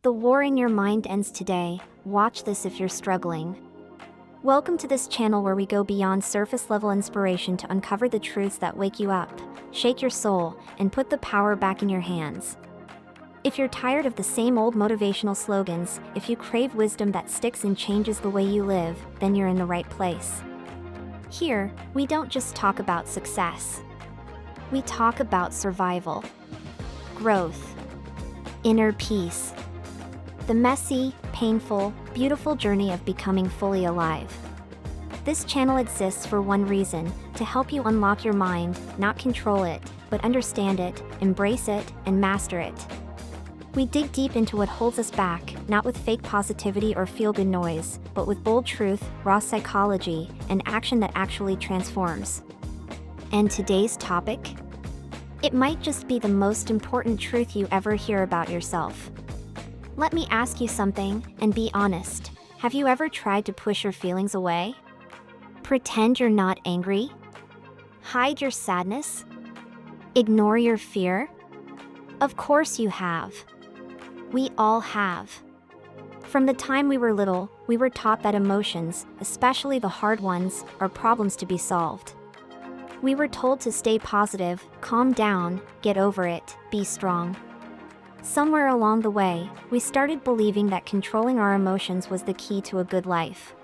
The war in your mind ends today. Watch this if you're struggling. Welcome to this channel where we go beyond surface level inspiration to uncover the truths that wake you up, shake your soul, and put the power back in your hands. If you're tired of the same old motivational slogans, if you crave wisdom that sticks and changes the way you live, then you're in the right place. Here, we don't just talk about success. We talk about survival, growth, inner peace. The messy, painful, beautiful journey of becoming fully alive. This channel exists for one reason, to help you unlock your mind, not control it, but understand it, embrace it, and master it. We dig deep into what holds us back, not with fake positivity or feel-good noise, but with bold truth, raw psychology, and action that actually transforms. And today's topic? It might just be the most important truth you ever hear about yourself. Let me ask you something, and be honest. Have you ever tried to push your feelings away? Pretend you're not angry? Hide your sadness? Ignore your fear? Of course you have. We all have. From the time we were little, we were taught that emotions, especially the hard ones, are problems to be solved. We were told to stay positive, calm down, get over it, be strong. Somewhere along the way, we started believing that controlling our emotions was the key to a good life.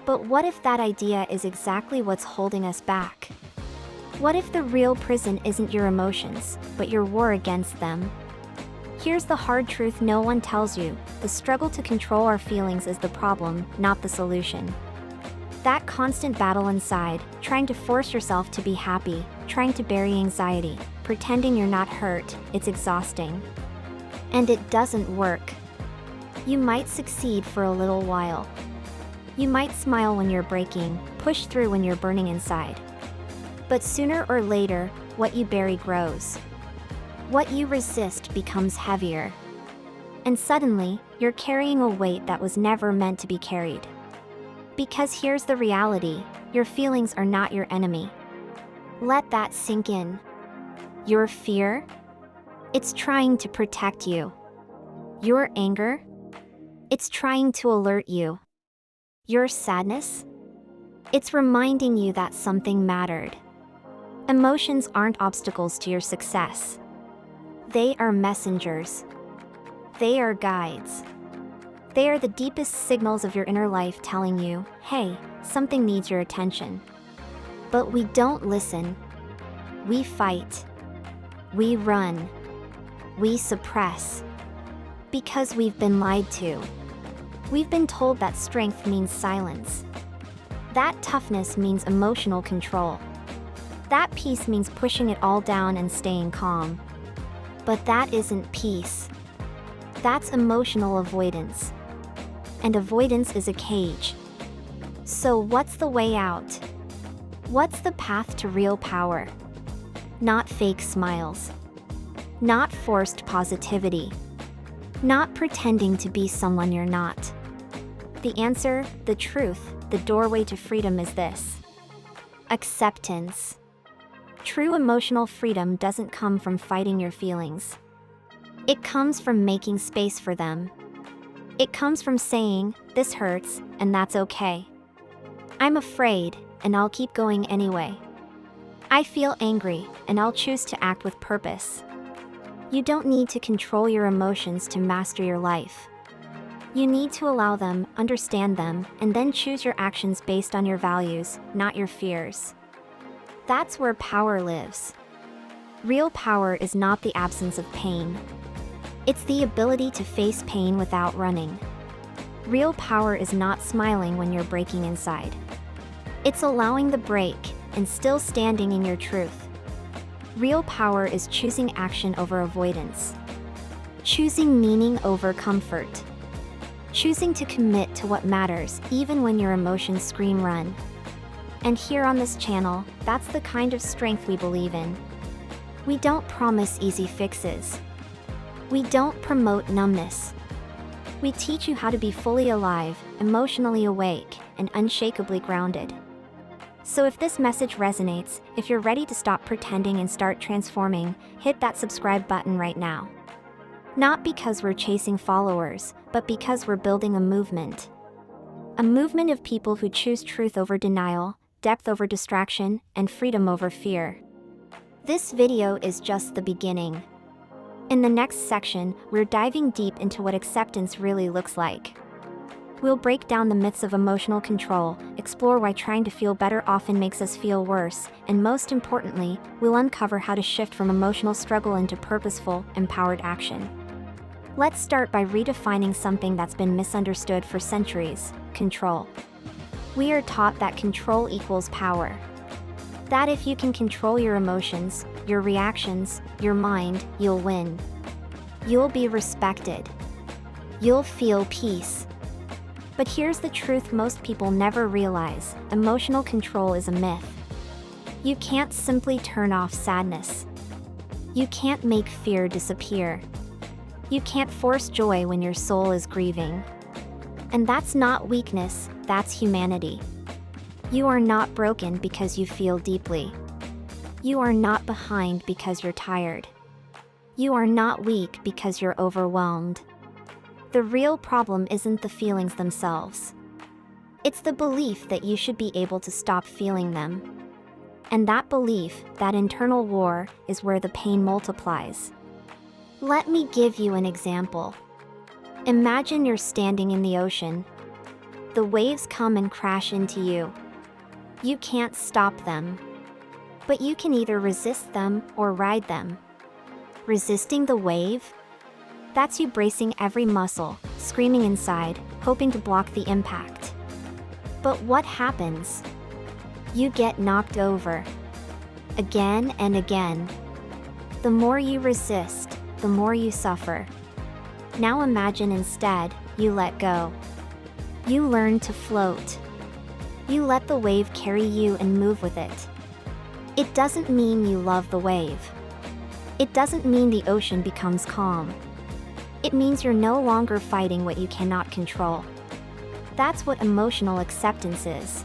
But what if that idea is exactly what's holding us back? What if the real prison isn't your emotions, but your war against them? Here's the hard truth no one tells you: the struggle to control our feelings is the problem, not the solution. That constant battle inside, trying to force yourself to be happy, trying to bury anxiety, pretending you're not hurt, it's exhausting. And it doesn't work. You might succeed for a little while. You might smile when you're breaking, push through when you're burning inside. But sooner or later, what you bury grows. What you resist becomes heavier. And suddenly, you're carrying a weight that was never meant to be carried. Because here's the reality: your feelings are not your enemy. Let that sink in. Your fear? It's trying to protect you. Your anger? It's trying to alert you. Your sadness? It's reminding you that something mattered. Emotions aren't obstacles to your success. They are messengers. They are guides. They are the deepest signals of your inner life telling you, hey, something needs your attention. But we don't listen. We fight. We run. We suppress. Because we've been lied to. We've been told that strength means silence. That toughness means emotional control. That peace means pushing it all down and staying calm. But that isn't peace. That's emotional avoidance. And avoidance is a cage. So what's the way out? What's the path to real power? Not fake smiles. Not forced positivity. Not pretending to be someone you're not. The answer, the truth, the doorway to freedom is this: acceptance. True emotional freedom doesn't come from fighting your feelings. It comes from making space for them. It comes from saying, this hurts, and that's okay. I'm afraid, and I'll keep going anyway. I feel angry, and I'll choose to act with purpose. You don't need to control your emotions to master your life. You need to allow them, understand them, and then choose your actions based on your values, not your fears. That's where power lives. Real power is not the absence of pain. It's the ability to face pain without running. Real power is not smiling when you're breaking inside. It's allowing the break and still standing in your truth. Real power is choosing action over avoidance. Choosing meaning over comfort. Choosing to commit to what matters even when your emotions scream run. And here on this channel, that's the kind of strength we believe in. We don't promise easy fixes. We don't promote numbness. We teach you how to be fully alive, emotionally awake, and unshakably grounded. So if this message resonates, if you're ready to stop pretending and start transforming, hit that subscribe button right now. Not because we're chasing followers, but because we're building a movement. A movement of people who choose truth over denial, depth over distraction, and freedom over fear. This video is just the beginning. In the next section, we're diving deep into what acceptance really looks like. We'll break down the myths of emotional control, explore why trying to feel better often makes us feel worse, and most importantly, we'll uncover how to shift from emotional struggle into purposeful, empowered action. Let's start by redefining something that's been misunderstood for centuries: control. We are taught that control equals power. That if you can control your emotions, your reactions, your mind, you'll win. You'll be respected. You'll feel peace. But here's the truth most people never realize: emotional control is a myth. You can't simply turn off sadness. You can't make fear disappear. You can't force joy when your soul is grieving. And that's not weakness, that's humanity. You are not broken because you feel deeply. You are not behind because you're tired. You are not weak because you're overwhelmed. The real problem isn't the feelings themselves. It's the belief that you should be able to stop feeling them. And that belief, that internal war, is where the pain multiplies. Let me give you an example. Imagine you're standing in the ocean. The waves come and crash into you. You can't stop them. But you can either resist them or ride them. Resisting the wave? That's you bracing every muscle, screaming inside, hoping to block the impact. But what happens? You get knocked over. Again and again. The more you resist, the more you suffer. Now imagine instead, you let go. You learn to float. You let the wave carry you and move with it. It doesn't mean you love the wave. It doesn't mean the ocean becomes calm. It means you're no longer fighting what you cannot control. That's what emotional acceptance is.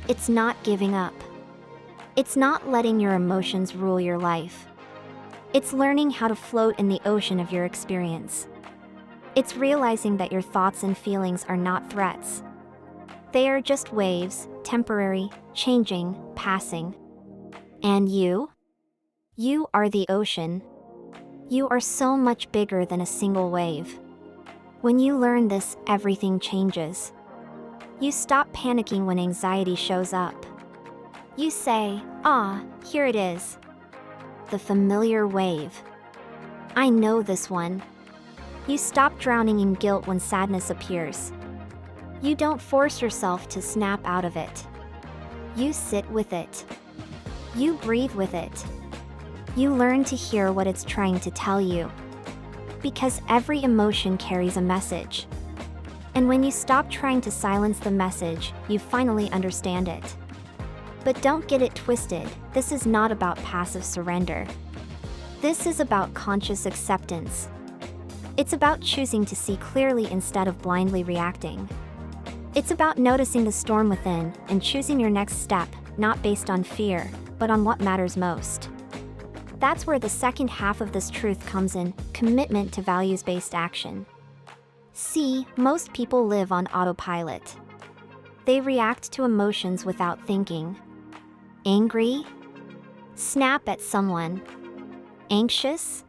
It's not giving up. It's not letting your emotions rule your life. It's learning how to float in the ocean of your experience. It's realizing that your thoughts and feelings are not threats. They are just waves, temporary, changing, passing. And you? You are the ocean. You are so much bigger than a single wave. When you learn this, everything changes. You stop panicking when anxiety shows up. You say, here it is. The familiar wave. I know this one. You stop drowning in guilt when sadness appears. You don't force yourself to snap out of it. You sit with it. You breathe with it. You learn to hear what it's trying to tell you. Because every emotion carries a message. And when you stop trying to silence the message, you finally understand it. But don't get it twisted, this is not about passive surrender. This is about conscious acceptance. It's about choosing to see clearly instead of blindly reacting. It's about noticing the storm within and choosing your next step, not based on fear, but on what matters most. That's where the second half of this truth comes in: commitment to values-based action. See, most people live on autopilot. They react to emotions without thinking. Angry? Snap at someone. Anxious?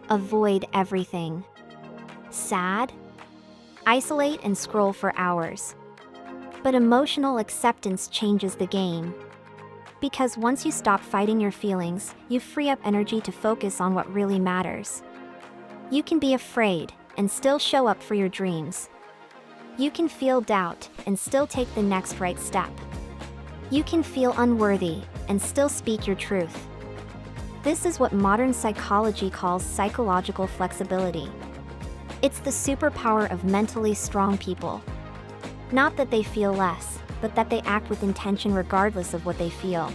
Avoid everything. Sad? Isolate and scroll for hours. But emotional acceptance changes the game. Because once you stop fighting your feelings, you free up energy to focus on what really matters. You can be afraid and still show up for your dreams. You can feel doubt and still take the next right step. You can feel unworthy and still speak your truth. This is what modern psychology calls psychological flexibility. It's the superpower of mentally strong people. Not that they feel less, but that they act with intention regardless of what they feel.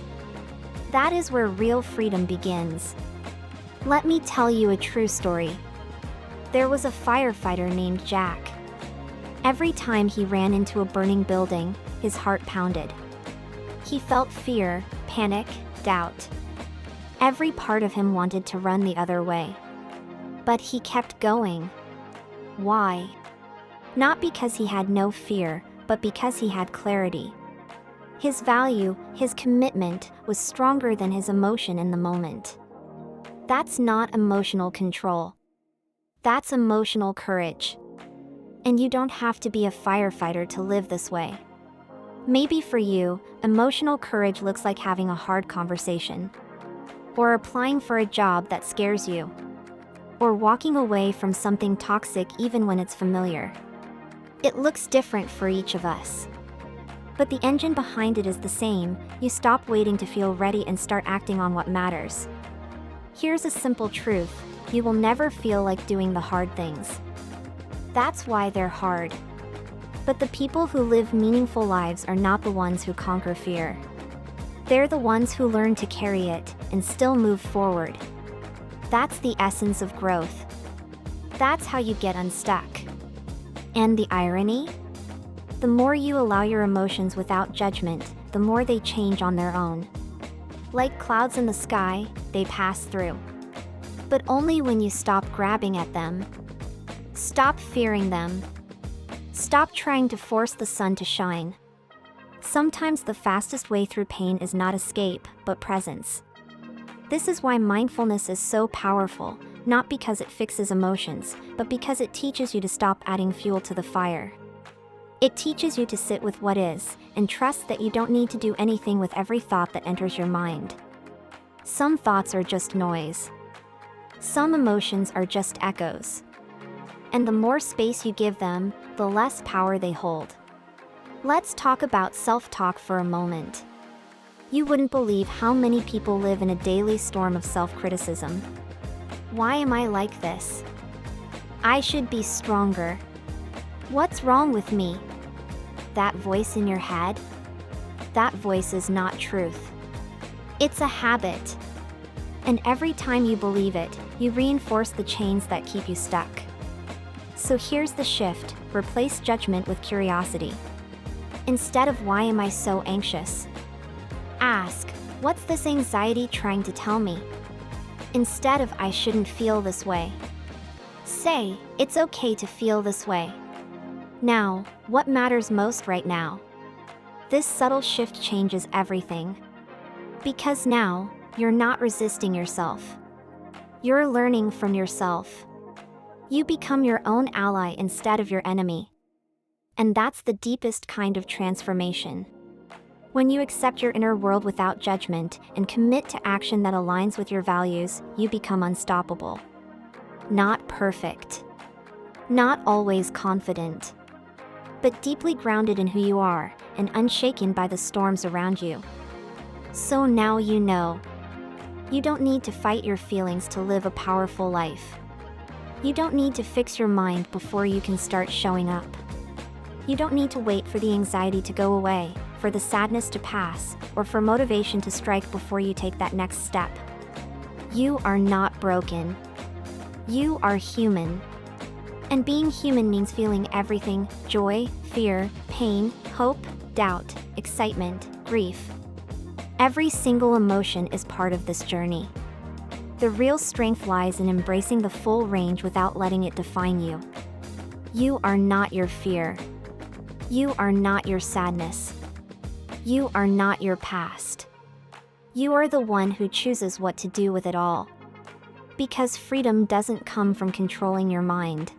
That is where real freedom begins. Let me tell you a true story. There was a firefighter named Jack. Every time he ran into a burning building, his heart pounded. He felt fear, panic, doubt. Every part of him wanted to run the other way. But he kept going. Why? Not because he had no fear, but because he had clarity. His value, his commitment, was stronger than his emotion in the moment. That's not emotional control. That's emotional courage. And you don't have to be a firefighter to live this way. Maybe for you, emotional courage looks like having a hard conversation, or applying for a job that scares you, or walking away from something toxic even when it's familiar. It looks different for each of us. But the engine behind it is the same. You stop waiting to feel ready and start acting on what matters. Here's a simple truth: you will never feel like doing the hard things. That's why they're hard. But the people who live meaningful lives are not the ones who conquer fear. They're the ones who learn to carry it and still move forward. That's the essence of growth. That's how you get unstuck. And the irony? The more you allow your emotions without judgment, the more they change on their own. Like clouds in the sky, they pass through. But only when you stop grabbing at them. Stop fearing them. Stop trying to force the sun to shine. Sometimes the fastest way through pain is not escape, but presence. This is why mindfulness is so powerful, not because it fixes emotions, but because it teaches you to stop adding fuel to the fire. It teaches you to sit with what is, and trust that you don't need to do anything with every thought that enters your mind. Some thoughts are just noise. Some emotions are just echoes. And the more space you give them, the less power they hold. Let's talk about self-talk for a moment. You wouldn't believe how many people live in a daily storm of self-criticism. Why am I like this? I should be stronger. What's wrong with me? That voice in your head? That voice is not truth. It's a habit. And every time you believe it, you reinforce the chains that keep you stuck. So here's the shift: replace judgment with curiosity. Instead of "why am I so anxious?" ask, "what's this anxiety trying to tell me?" Instead of "I shouldn't feel this way," say, "It's okay to feel this way." Now, what matters most right now? This subtle shift changes everything. Because now, you're not resisting yourself. You're learning from yourself. You become your own ally instead of your enemy. And that's the deepest kind of transformation. When you accept your inner world without judgment and commit to action that aligns with your values, you become unstoppable. Not perfect. Not always confident. But deeply grounded in who you are and unshaken by the storms around you. So now you know. You don't need to fight your feelings to live a powerful life. You don't need to fix your mind before you can start showing up. You don't need to wait for the anxiety to go away, for the sadness to pass, or for motivation to strike before you take that next step. You are not broken. You are human. And being human means feeling everything: joy, fear, pain, hope, doubt, excitement, grief. Every single emotion is part of this journey. The real strength lies in embracing the full range without letting it define you. You are not your fear. You are not your sadness. You are not your past. You are the one who chooses what to do with it all. Because freedom doesn't come from controlling your mind.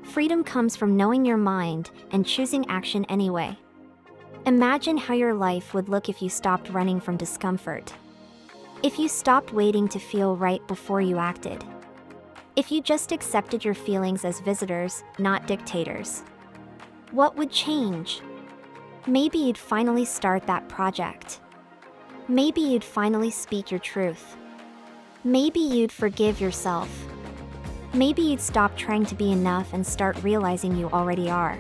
Freedom comes from knowing your mind and choosing action anyway. Imagine how your life would look if you stopped running from discomfort. If you stopped waiting to feel right before you acted. If you just accepted your feelings as visitors, not dictators. What would change? Maybe you'd finally start that project. Maybe you'd finally speak your truth. Maybe you'd forgive yourself. Maybe you'd stop trying to be enough and start realizing you already are.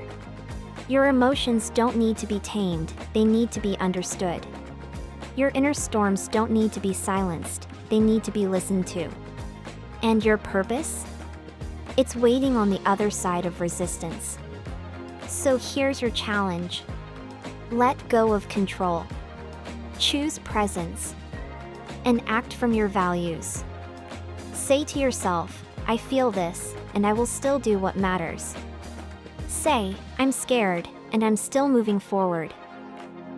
Your emotions don't need to be tamed, they need to be understood. Your inner storms don't need to be silenced, they need to be listened to. And your purpose? It's waiting on the other side of resistance. So here's your challenge. Let go of control. Choose presence. And act from your values. Say to yourself, I feel this, and I will still do what matters. Say, I'm scared, and I'm still moving forward.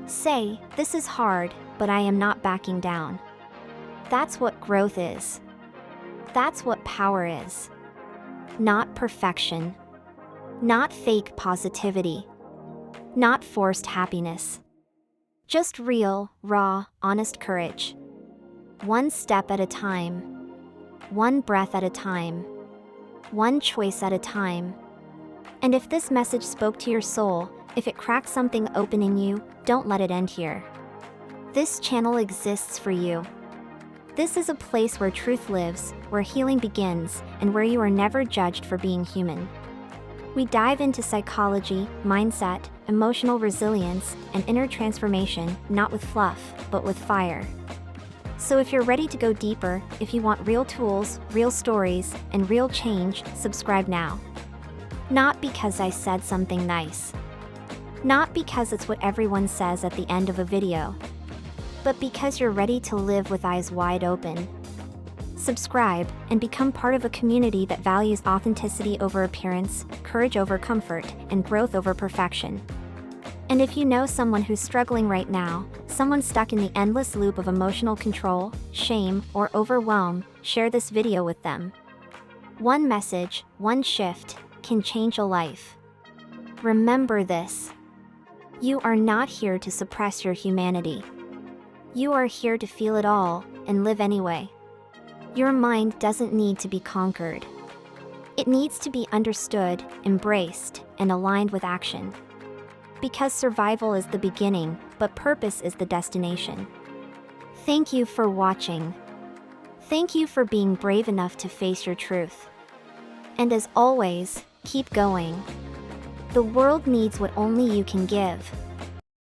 Say, this is hard, but I am not backing down. That's what growth is. That's what power is. Not perfection. Not fake positivity. Not forced happiness. Just real, raw, honest courage. One step at a time. One breath at a time. One choice at a time. And if this message spoke to your soul, if it cracked something open in you, don't let it end here. This channel exists for you. This is a place where truth lives, where healing begins, and where you are never judged for being human. We dive into psychology, mindset, emotional resilience, and inner transformation, not with fluff, but with fire. So if you're ready to go deeper, if you want real tools, real stories, and real change, subscribe now. Not because I said something nice. Not because it's what everyone says at the end of a video. But because you're ready to live with eyes wide open. Subscribe and become part of a community that values authenticity over appearance, courage over comfort, and growth over perfection. And if you know someone who's struggling right now, someone stuck in the endless loop of emotional control, shame, or overwhelm, share this video with them. One message, one shift, can change a life. Remember this. You are not here to suppress your humanity. You are here to feel it all and live anyway. Your mind doesn't need to be conquered. It needs to be understood, embraced, and aligned with action. Because survival is the beginning, but purpose is the destination. Thank you for watching. Thank you for being brave enough to face your truth. And as always, keep going. The world needs what only you can give.